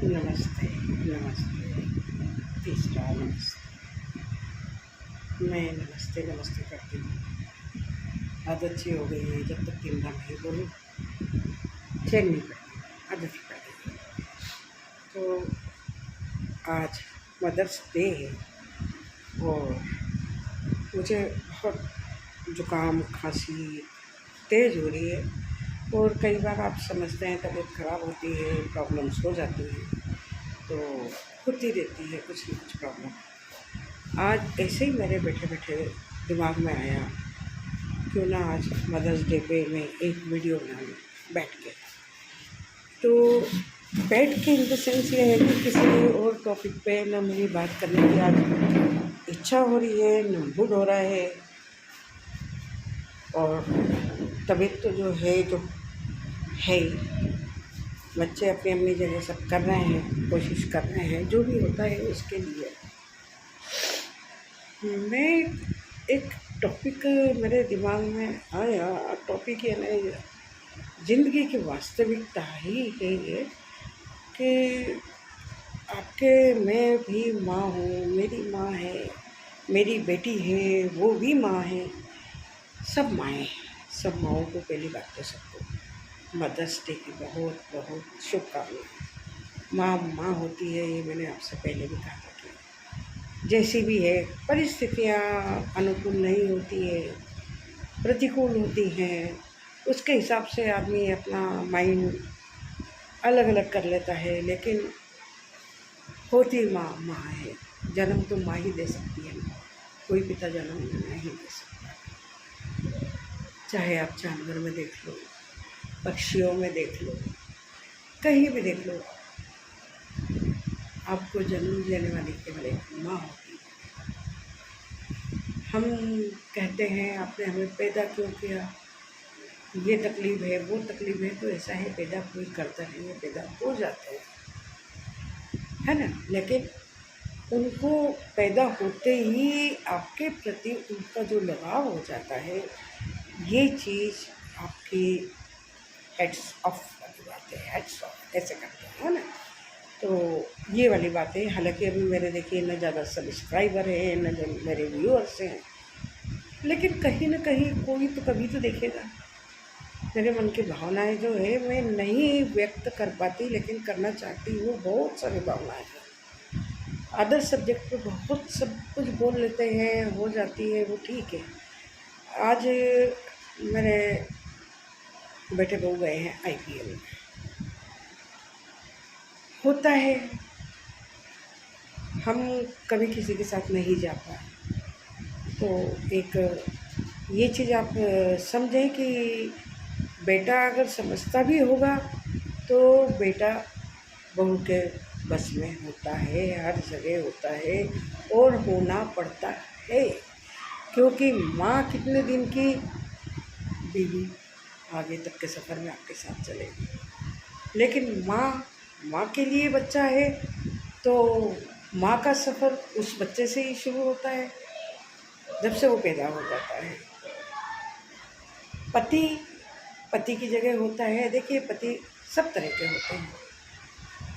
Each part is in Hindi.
नमस्ते, नमस्ते, तीसरा नमस्ते। मैं नमस्ते नमस्ते करती हूँ। आदत सी हो गई है, जब तक 3 बार नहीं बोलूँ चैन नहीं पड़ती, आदत ही पड़ गई है। तो आज मदर्स डे है और मुझे बहुत ज़ुकाम खांसी तेज़ हो रही है और कई बार आप समझते हैं तबीयत ख़राब होती है, प्रॉब्लम्स हो जाती हैं, तो होती रहती है कुछ न कुछ प्रॉब्लम। आज ऐसे ही मेरे बैठे बैठे दिमाग में आया, क्यों ना आज मदर्स डे पे मैं एक वीडियो बना लूँ बैठ के। तो बैठ के इन द सेंस ये है कि किसी और टॉपिक पे ना मेरी बात करने की आज इच्छा हो रही है, न मूड हो रहा है, और तबीयत तो जो है ही। बच्चे अपनी अपनी जगह सब कर रहे हैं, कोशिश कर रहे हैं, जो भी होता है उसके लिए। मैं एक टॉपिक मेरे दिमाग में आया, टॉपिक ये नहीं, ज़िंदगी की वास्तविकता ही है ये कि आपके मैं भी माँ हूँ, मेरी माँ है, मेरी बेटी है, वो भी माँ है, सब माएँ हैं। सब माँओं को पहली बात तो सबको मदर्स डे की बहुत बहुत शुभकामनाएँ। माँ माँ होती है, ये मैंने आपसे पहले भी कहा था कि जैसी भी है परिस्थितियाँ अनुकूल नहीं होती है, प्रतिकूल होती हैं, उसके हिसाब से आदमी अपना माइंड अलग अलग कर लेता है, लेकिन होती माँ माँ है। जन्म तो माँ ही दे सकती है, कोई पिता जन्म नहीं दे सकता। चाहे आप जानवर में देख लो, पक्षियों में देख लो, कहीं भी देख लो, आपको जन्म देने वाली केवल एक माँ होती है। हम कहते हैं आपने हमें पैदा क्यों किया, ये तकलीफ़ है, वो तकलीफ़ है, तो ऐसा है पैदा कोई करता नहीं है, पैदा हो जाते हैं, है ना। लेकिन उनको पैदा होते ही आपके प्रति उनका जो लगाव हो जाता है, ये चीज़ आपकी हेड्स ऑफ वाली बात है, हेड्स ऑफ ऐसे करते हैं, है ना। तो ये वाली बात है। हालांकि अभी मेरे देखिए न ज़्यादा सब्सक्राइबर हैं, न जो मेरे व्यूअर्स हैं, लेकिन कहीं ना कहीं कोई तो कभी तो देखेगा। मेरे मन की भावनाएं जो है मैं नहीं व्यक्त कर पाती, लेकिन करना चाहती हूँ। बहुत सारी भावनाएं हैं। अदर सब्जेक्ट पे बहुत सब कुछ बोल लेते हैं, हो जाती है, वो ठीक है। आज मेरे बेटे बहू गए हैं IPL में। होता है हम कभी किसी के साथ नहीं जा पाए, तो एक ये चीज़ आप समझें कि बेटा अगर समझता भी होगा तो बेटा बहू के बस में होता है, हर जगह होता है और होना पड़ता है, क्योंकि माँ कितने दिन की बीवी आगे तक के सफ़र में आपके साथ चलेगी। लेकिन माँ के लिए बच्चा है, तो माँ का सफ़र उस बच्चे से ही शुरू होता है जब से वो पैदा हो जाता है। पति की जगह होता है। देखिए, पति सब तरह के होते हैं।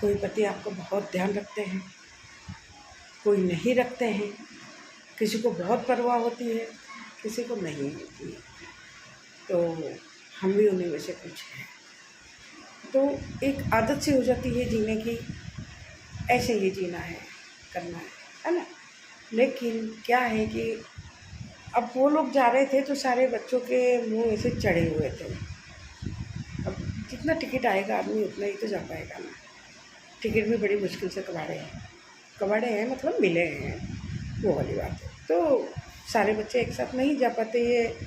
कोई पति आपको बहुत ध्यान रखते हैं, कोई नहीं रखते हैं, किसी को बहुत परवाह होती है, किसी को नहीं होती है। तो हम भी उन्हीं में से कुछ हैं। तो एक आदत सी हो जाती है जीने की, ऐसे ही जीना है, करना है ना। लेकिन क्या है कि अब वो लोग जा रहे थे तो सारे बच्चों के मुंह ऐसे चढ़े हुए थे। अब जितना टिकट आएगा आदमी उतना ही तो जा पाएगा ना। टिकट भी बड़ी मुश्किल से कबाड़े हैं, मतलब मिले हैं, वो वाली बात है। तो सारे बच्चे एक साथ नहीं जा पाते, ये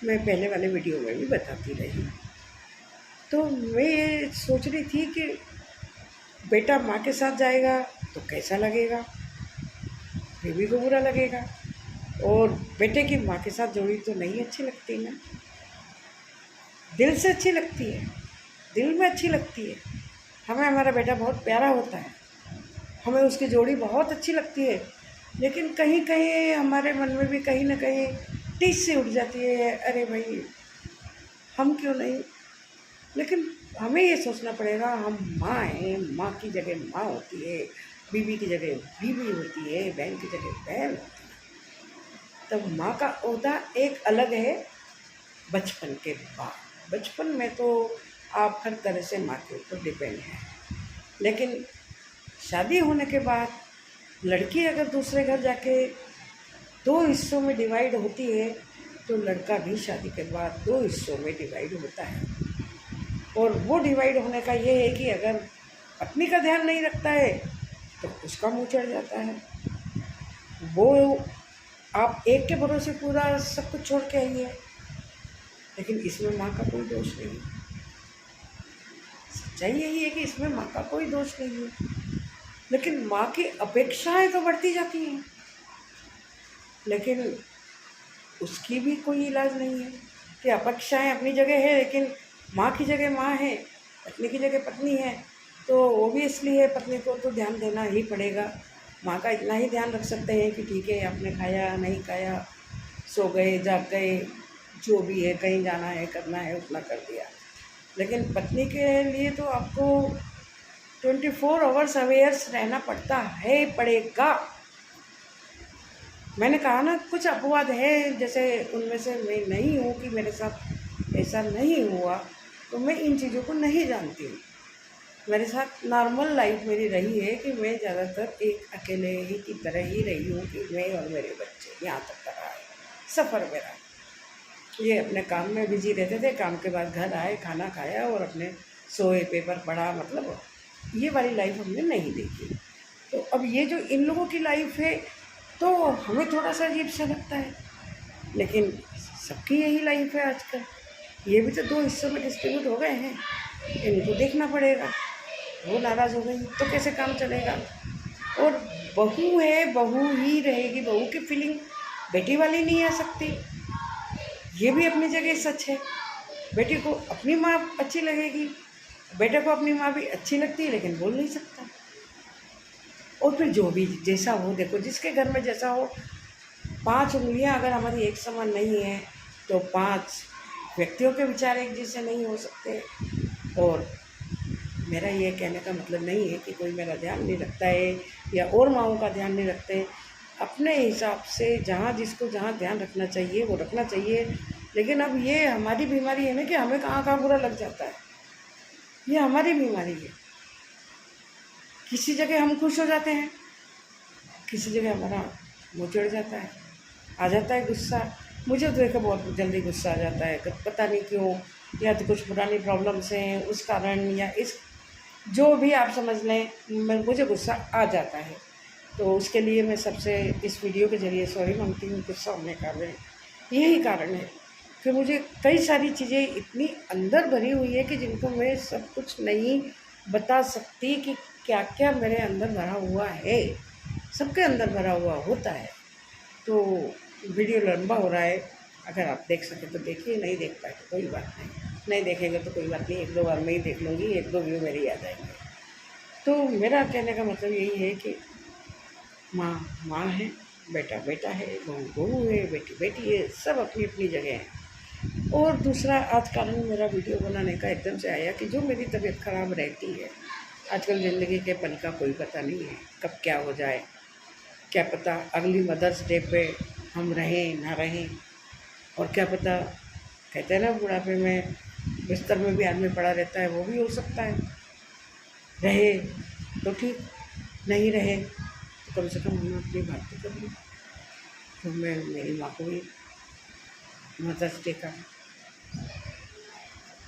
मैं पहले वाले वीडियो में भी बताती रही। तो मैं ये सोच रही थी कि बेटा माँ के साथ जाएगा तो कैसा लगेगा, बेबी को बुरा लगेगा, और बेटे की माँ के साथ जोड़ी तो नहीं अच्छी लगती ना, दिल से अच्छी लगती है, दिल में अच्छी लगती है। हमें हमारा बेटा बहुत प्यारा होता है, हमें उसकी जोड़ी बहुत अच्छी लगती है, लेकिन कहीं कहीं हमारे मन में भी कहीं ना कहीं टीस से उठ जाती है, अरे भाई हम क्यों नहीं। लेकिन हमें ये सोचना पड़ेगा हम माँ हैं, माँ की जगह माँ होती है, बीवी की जगह बीवी होती है, बहन की जगह बहन होती है। तब माँ का ओहदा एक अलग है बचपन के बाद। बचपन में तो आप हर तरह से माँ के ऊपर डिपेंड हैं, लेकिन शादी होने के बाद लड़की अगर दूसरे घर जाके 2 हिस्सों में डिवाइड होती है, तो लड़का भी शादी के बाद 2 हिस्सों में डिवाइड होता है। और वो डिवाइड होने का ये है कि अगर पत्नी का ध्यान नहीं रखता है तो उसका मुँह चढ़ जाता है। वो आप एक के भरोसे पूरा सब कुछ छोड़ के आइए, लेकिन इसमें माँ का कोई दोष नहीं। सच्चाई यही है कि इसमें माँ का कोई दोष नहीं है, लेकिन माँ की अपेक्षाएं तो बढ़ती जाती हैं, लेकिन उसकी भी कोई इलाज नहीं है कि अपेक्षाएं अपनी जगह है, लेकिन माँ की जगह माँ है, पत्नी की जगह पत्नी है, तो ओबियसली है पत्नी को तो ध्यान देना ही पड़ेगा। माँ का इतना ही ध्यान रख सकते हैं कि ठीक है आपने खाया नहीं खाया, सो गए जाग गए, जो भी है कहीं जाना है करना है उतना कर दिया। लेकिन पत्नी के लिए तो आपको 24 आवर्स अवेयर्स रहना पड़ता है, पड़ेगा। मैंने कहा ना कुछ अपवाद है, जैसे उनमें से मैं नहीं हूँ कि मेरे साथ ऐसा नहीं हुआ, तो मैं इन चीज़ों को नहीं जानती हूँ। मेरे साथ नॉर्मल लाइफ मेरी रही है कि मैं ज़्यादातर एक अकेले ही की तरह ही रही हूँ कि मैं और मेरे बच्चे, यहाँ तक का रहा है सफ़र मेरा। ये अपने काम में बिजी रहते थे, काम के बाद घर आए, खाना खाया और अपने सोए, पेपर पढ़ा, मतलब ये वाली लाइफ हमने नहीं देखी। तो अब ये जो इन लोगों की लाइफ है तो हमें थोड़ा सा अजीब सा लगता है, लेकिन सबकी यही लाइफ है आजकल। ये भी तो 2 हिस्सों में डिस्ट्रीब्यूट हो गए हैं, इनको देखना पड़ेगा। वो नाराज़ हो गई तो कैसे काम चलेगा। और बहू है, बहू ही रहेगी, बहू की फीलिंग बेटी वाली नहीं आ सकती, ये भी अपनी जगह सच है। बेटी को अपनी माँ अच्छी लगेगी, बेटे को अपनी माँ भी अच्छी लगती है, लेकिन बोल नहीं सकता। और फिर जो भी जैसा हो, देखो जिसके घर में जैसा हो, 5 उंगलियां अगर हमारी एक समान नहीं है तो 5 व्यक्तियों के विचार एक जैसे नहीं हो सकते। और मेरा ये कहने का मतलब नहीं है कि कोई मेरा ध्यान नहीं रखता है या और माँओं का ध्यान नहीं रखते। अपने हिसाब से जहाँ जिसको जहाँ ध्यान रखना चाहिए वो रखना चाहिए। लेकिन अब ये हमारी बीमारी है ना कि हमें कहाँ कहाँ बुरा लग जाता है, ये हमारी बीमारी है। किसी जगह हम खुश हो जाते हैं, किसी जगह हमारा मुँह चढ़ जाता है, आ जाता है गुस्सा। मुझे तो देखो बहुत जल्दी गुस्सा आ जाता है, पता नहीं क्यों, या तो कुछ पुरानी प्रॉब्लम्स हैं उस कारण, या इस जो भी आप समझ लें, मुझे गुस्सा आ जाता है। तो उसके लिए मैं सबसे इस वीडियो के ज़रिए सॉरी मांगती हूँ, गुस्सा होने का यही कारण है कि मुझे कई सारी चीज़ें इतनी अंदर भरी हुई है कि जिनको मैं सब कुछ नहीं बता सकती कि क्या क्या मेरे अंदर भरा हुआ है। सबके अंदर भरा हुआ होता है। तो वीडियो लंबा हो रहा है, अगर आप देख सकें तो देखिए, नहीं देख पाए तो कोई बात नहीं देखेंगे तो कोई बात नहीं, 1-2 बार में ही देख लूँगी, 1-2 व्यू मेरे याद आएंगे। तो मेरा कहने का मतलब यही है कि माँ माँ है, बेटा बेटा है, बहू बहू है, बेटी बेटी है, सब अपनी अपनी जगह है। और दूसरा, आज कारण मेरा वीडियो बनाने का एकदम से आया कि जो मेरी तबीयत ख़राब रहती है आजकल, ज़िंदगी के पल का कोई पता नहीं है कब क्या हो जाए, क्या पता अगली मदर्स डे पे हम रहें ना रहें। और क्या पता, कहते हैं ना बुढ़ापे में बिस्तर में भी आदमी पड़ा रहता है, वो भी हो सकता है। रहे तो ठीक, नहीं रहे तो कम से कम हमने अपनी बात तो कर ली। तो मैं मेरी माँ को भी मदर्स डे का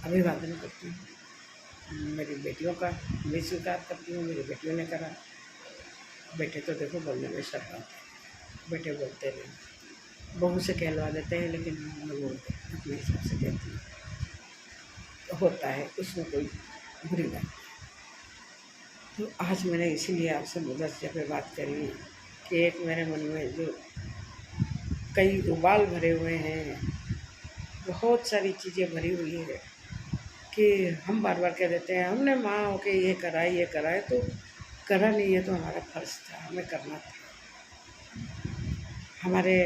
अभिवादन करती हूँ, मेरी बेटियों का भी स्वीकार करती हूँ, मेरी बेटियों ने करा। बेटे तो देखो बोलने में शर्माते हैं, बेटे बोलते नहीं, बहू से कहलवा देते हैं, लेकिन मैं बोलते हैं अपने हिसाब से कहती हूँ, तो होता है, उसमें कोई बुरी बात नहीं। तो आज मैंने इसीलिए आपसे मदर्स डे पे बात करी कि एक मेरे मन में जो कई उबाल भरे हुए हैं, बहुत सारी चीज़ें भरी हुई है कि हम बार बार कह देते हैं हमने माँ होके ये करा है, तो करा नहीं है तो हमारा फर्ज था, हमें करना था। हमारे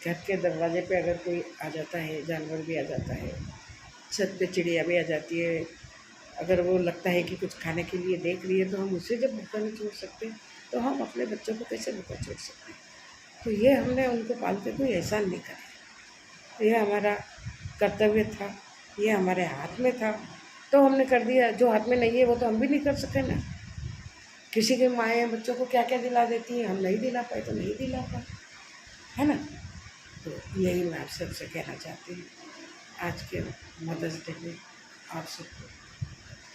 घर के दरवाजे पे अगर कोई आ जाता है, जानवर भी आ जाता है, छत पे चिड़िया भी आ जाती है। अगर वो लगता है कि कुछ खाने के लिए देख रही है तो हम उसे जब भूखा नहीं छोड़ सकते तो हम अपने बच्चों को कैसे भूखा छोड़ सकते हैं। तो ये हमने उनको पाल के कोई एहसान नहीं करा, ये हमारा कर्तव्य था, ये हमारे हाथ में था तो हमने कर दिया। जो हाथ में नहीं है वो तो हम भी नहीं कर सके ना। किसी की माएँ बच्चों को क्या क्या दिला देती हैं, हम नहीं दिला पाए तो नहीं दिला पाए, है ना। तो यही मैं आप सबसे कहना चाहती हूँ आज के मदर्स डे में। आप सबको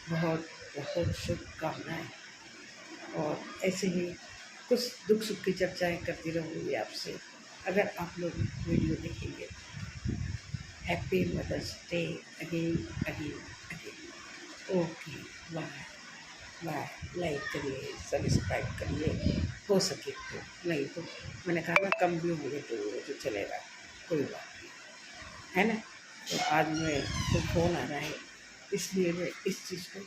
बहुत बहुत शुभकामनाएँ, और ऐसे ही कुछ दुख सुख की चर्चाएँ करती रहूँगी आपसे अगर आप लोग वीडियो देखेंगे। Happy mother's day again again again. Okay, bye bye. Like करिए, सब्सक्राइब करिए, हो सके तो, नहीं तो मैंने कहा ना कम भी होंगे तो चलेगा, कोई बात नहीं, है ना। तो आज मैं तो फ़ोन आ रहा है इसलिए मैं इस चीज़ को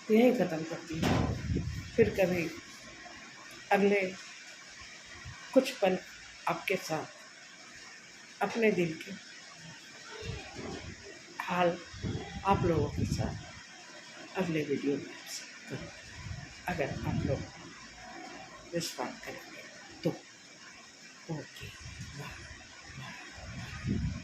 यहीं ख़त्म करती हूँ। फिर कभी अगले कुछ पल आपके साथ अपने दिल के हाल आप लोगों के साथ अगले वीडियो में आपसे करूँ, अगर आप लोग रिस्पॉन्ड करेंगे तो। Okay, bye bye.